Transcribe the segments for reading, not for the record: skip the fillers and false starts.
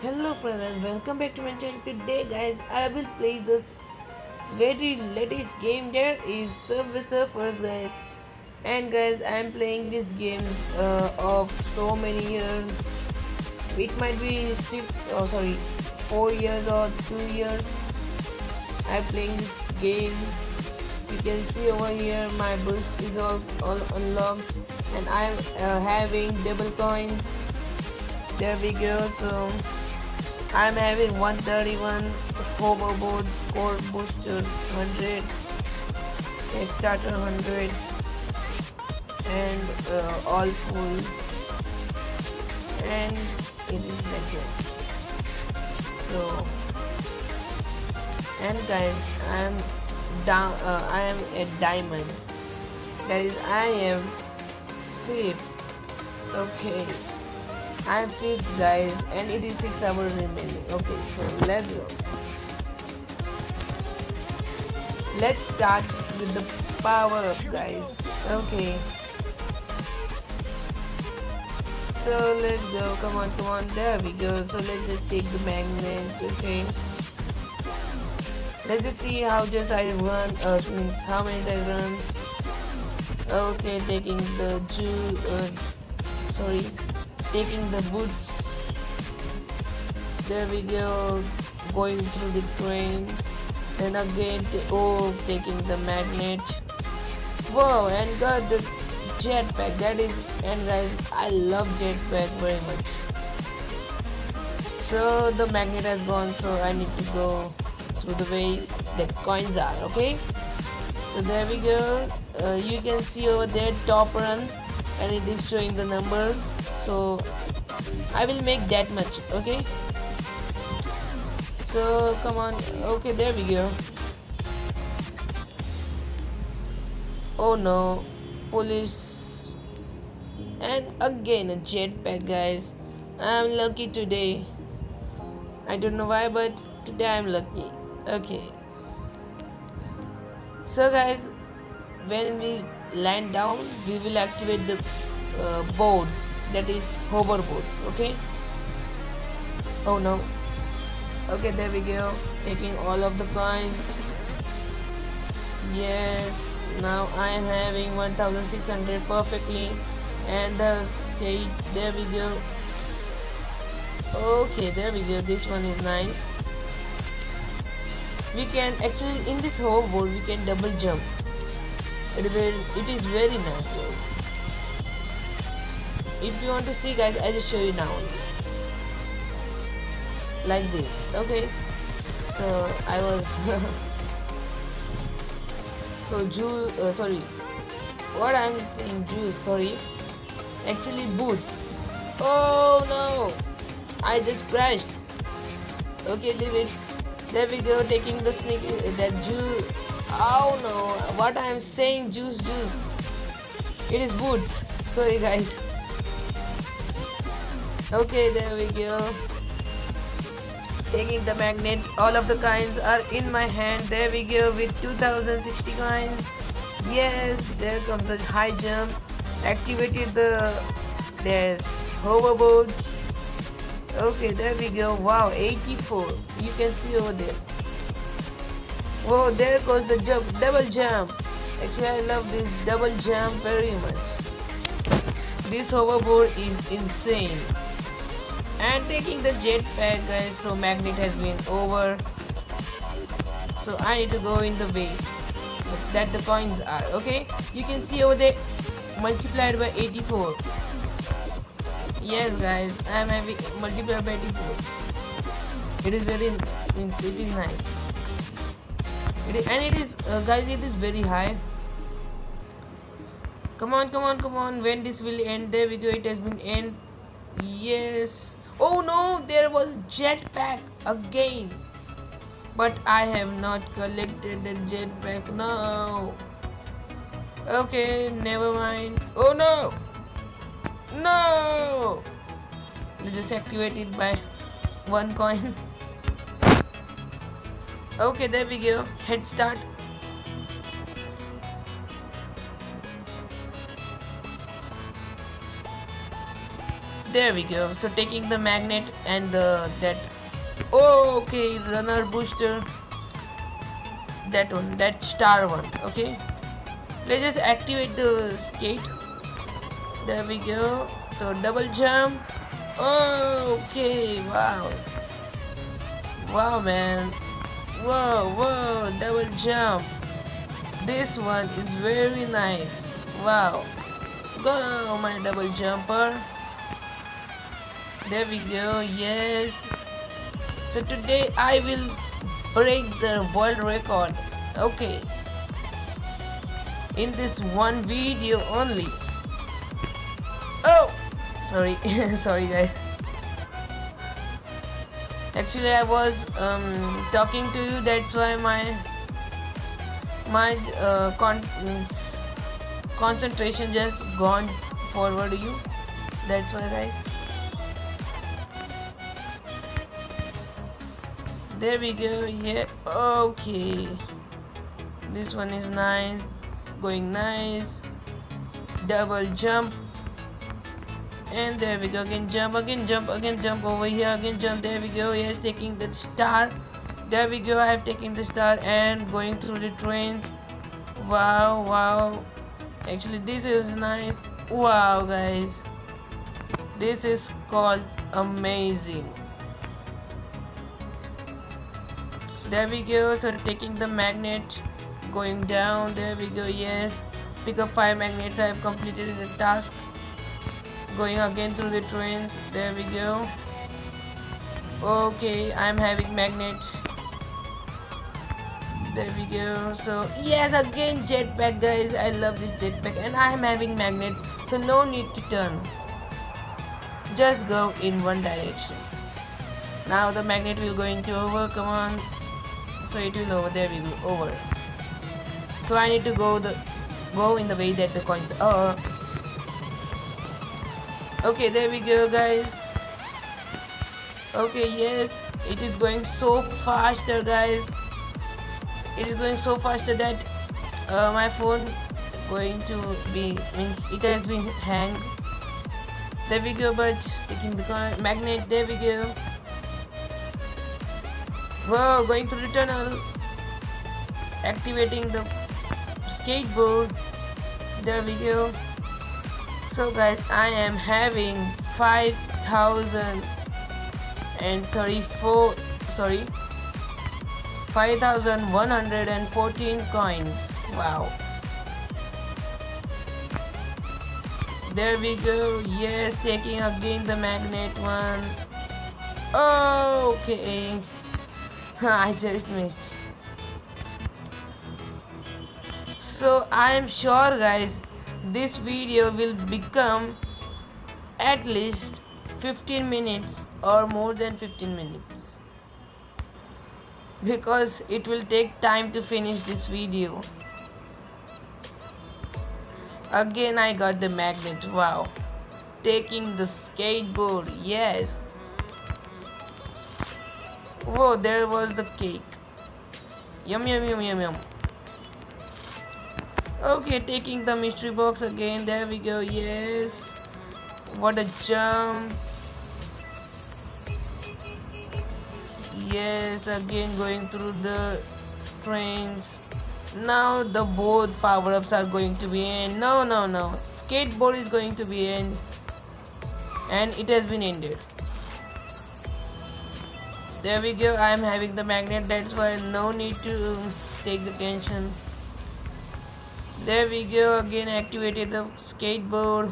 Hello friends and welcome back to my channel. Today guys I will play this very latest game. There is Subway Surfers guys, and guys I am playing this game of so many years. It might be 4 years or 2 years. I'm playing this game. You can see over here my boost is all unlocked, and I'm having double coins. There we go. So I'm having 131 hoverboard, score booster 100, starter 100, and all full, and it is like that. So, and guys, I'm down. I am a diamond. That is, I am fifth. Okay. I'm fifth guys, and it is 6 hours remaining. Okay, so let's go. Let's start with the power up guys. Okay, so let's go. Come on, there we go. So let's just take the magnets. Okay, let's just see how just I run, means how many I run. Okay, taking the taking the boots. There we go, going through the train, and again taking the magnet. Whoa, and got the jetpack. That is, and guys, I love jetpack very much. So the magnet has gone, so I need to go through the way that coins are. Okay, so there we go. You can see over there top run, and it is showing the numbers. So I will make that much. Okay, so come on. Okay, there we go. Oh no, police, and again a jetpack guys. I'm lucky today. I don't know why, but today I'm lucky. Okay, so guys, when we land down we will activate the board, that is hoverboard. Okay, oh no. Okay, there we go, taking all of the coins. Yes, now I am having 1600 perfectly, and the skate, there we go. Okay, there we go, this one is nice. We can actually, in this hoverboard we can double jump. It is very nice guys. If you want to see guys, I just show you now, like this. Okay, so I was so what I'm saying, juice, sorry, actually boots. Oh no, I just crashed. Okay, leave it. There we go, taking the sneaky, that juice. Oh no, what I'm saying, juice. It is boots. Sorry guys. Okay, there we go. Taking the magnet. All of the coins are in my hand. There we go with 2060 coins. Yes, there comes the high jump. Activated this hoverboard. Okay, there we go. Wow, 84. You can see over there. Whoa, there goes the jump, double jump. Actually, I love this double jump very much. This hoverboard is insane. And taking the jetpack guys, so magnet has been over. So I need to go in the way that the coins are. Okay, you can see over there, multiplied by 84. Yes guys, I am having multiplied by 84. It is very, it is nice. And it is guys, it is very high. Come on, when this will end. There we go, it has been end. Yes. Oh no, there was jetpack again, but I have not collected the jetpack now. Okay, never mind. Oh no, let's just activate it by 1 coin. Okay, there we go, head start. There we go. So taking the magnet and the that. Oh, okay, runner booster. That one, that star one. Okay, let's just activate the skate. There we go. So double jump. Oh, okay. Wow. Wow, man. Whoa, whoa. Double jump. This one is very nice. Wow. Go, my double jumper. There we go. Yes. So today I will break the world record. Okay. In this one video only. Oh, sorry. Sorry, guys. Actually, I was talking to you. That's why my concentration just gone forward. You. That's why, guys. There we go. Yeah. Okay. This one is nice. Going nice. Double jump. And there we go. Again jump. Again jump. Again jump over here. Again jump. There we go. Yes, taking the star. There we go. I have taken the star and going through the trains. Wow. Wow. Actually, this is nice. Wow, guys. This is called amazing. There we go. So taking the magnet, going down. There we go. Yes, pick up 5 magnets. I have completed the task. Going again through the trains. There we go. Okay, I'm having magnet. There we go. So yes, again jetpack, guys. I love this jetpack, and I am having magnet. So no need to turn. Just go in one direction. Now the magnet will go into over. Come on. So it will over. There we go. Over. So I need to go in the way that the coins are. Okay, there we go, guys. Okay, yes, it is going so faster, guys. It is going so faster that my phone going to be means it has been hanged. There we go, but taking the magnet. There we go. Whoa, going through the tunnel. Activating the skateboard. There we go. So guys, I am having 5,114 coins. Wow. There we go. Yes, taking again the magnet one. Okay. I just missed. So I am sure, guys, this video will become at least 15 minutes or more than 15 minutes, because it will take time to finish this video. Again I got the magnet. Wow. Taking the skateboard. Yes. Whoa, there was the cake. Yum yum yum yum yum. Okay, taking the mystery box again. There we go. Yes. What a jump. Yes, again going through the trains. Now the both power-ups are going to be in. No. Skateboard is going to be in. And it has been ended. There we go. I am having the magnet. That's why no need to take the tension. There we go. Again activated the skateboard.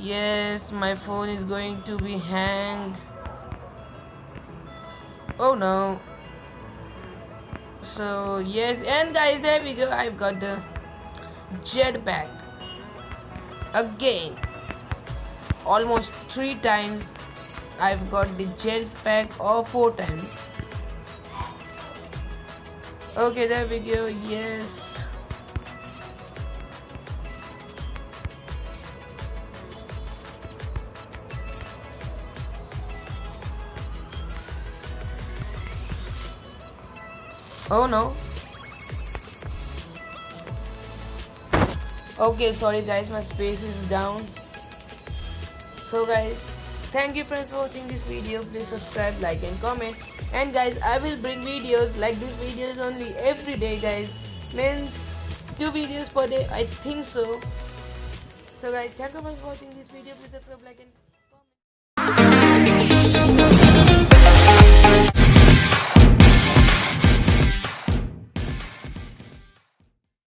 Yes, my phone is going to be hang. Oh no. So yes, and guys, there we go. I've got the jetpack again. Almost 3 times I've got the jetpack, or 4 times. Okay, there we go. Yes. Oh no. Okay, sorry guys, my space is down. So guys, thank you friends for watching this video. Please subscribe, like and comment. And guys, I will bring videos like this videos only every day guys. Means 2 videos per day, I think so. So guys, thank you for watching this video. Please subscribe, like and